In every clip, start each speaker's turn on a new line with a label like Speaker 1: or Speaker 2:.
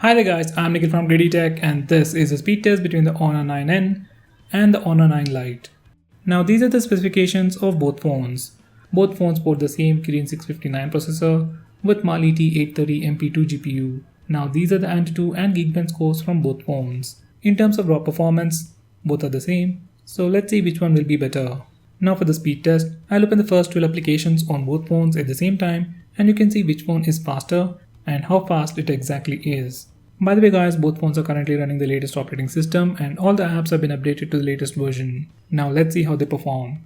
Speaker 1: Hi there guys, I'm Nikhil from GreedyTech and this is a speed test between the Honor 9N and the Honor 9 Lite. Now these are the specifications of both phones. Both phones port the same Kirin 659 processor with Mali T830 MP2 GPU. Now these are the Antutu and Geekbench scores from both phones. In terms of raw performance, both are the same, so let's see which one will be better. Now for the speed test, I'll open the first 12 applications on both phones at the same time and you can see which phone is faster and how fast it exactly is. By the way guys, both phones are currently running the latest operating system and all the apps have been updated to the latest version. Now let's see how they perform.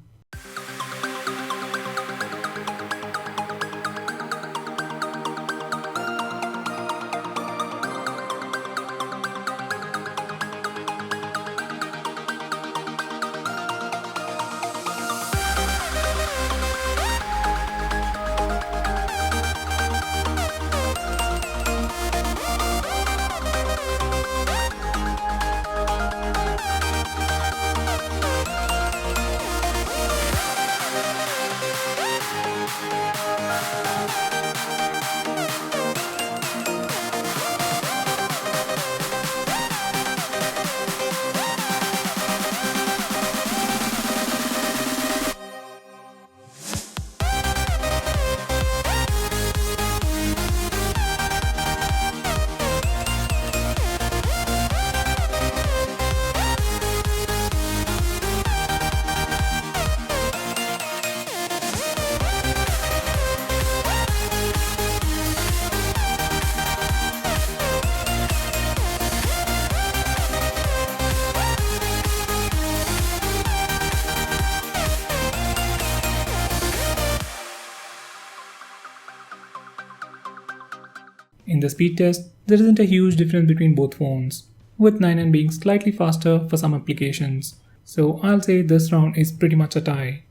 Speaker 1: In the speed test, there isn't a huge difference between both phones, with 9N being slightly faster for some applications, so I'll say this round is pretty much a tie.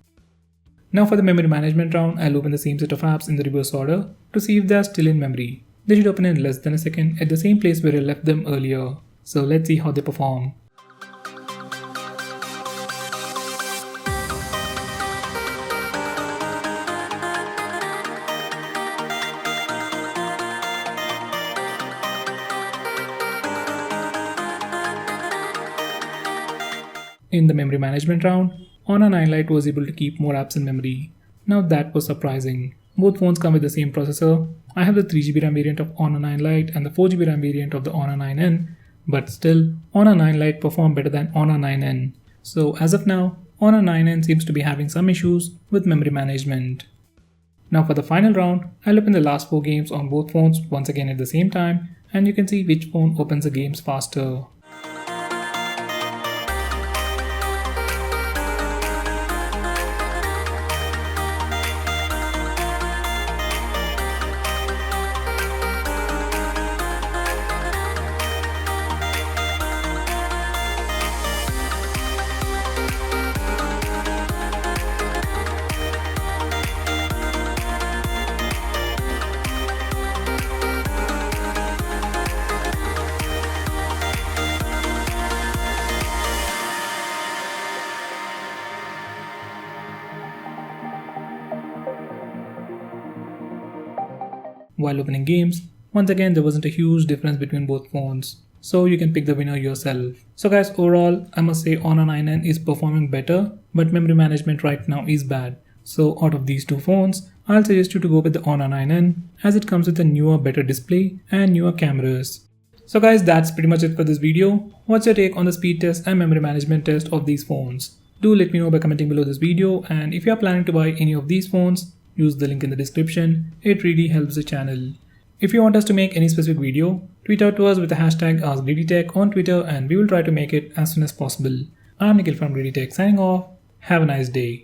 Speaker 1: Now for the memory management round, I'll open the same set of apps in the reverse order to see if they are still in memory. They should open in less than a second at the same place where I left them earlier, so let's see how they perform. In the memory management round, Honor 9 Lite was able to keep more apps in memory. Now that was surprising. Both phones come with the same processor. I have the 3GB RAM variant of Honor 9 Lite and the 4GB RAM variant of the Honor 9N, but still, Honor 9 Lite performed better than Honor 9N. So as of now, Honor 9N seems to be having some issues with memory management. Now for the final round, I'll open the last 4 games on both phones once again at the same time and you can see which phone opens the games faster. While opening games, once again there wasn't a huge difference between both phones, so you can pick the winner yourself. So guys, overall I must say Honor 9N is performing better, but memory management right now is bad. So out of these two phones, I'll suggest you to go with the Honor 9N as it comes with a newer better display and newer cameras. So guys, that's pretty much it for this video. What's your take on the speed test and memory management test of these phones? Do let me know by commenting below this video, and if you are planning to buy any of these phones, use the link in the description, it really helps the channel. If you want us to make any specific video, tweet out to us with the hashtag AskGreedyTech on Twitter and we will try to make it as soon as possible. I'm Nikhil from GreedyTech signing off. Have a nice day.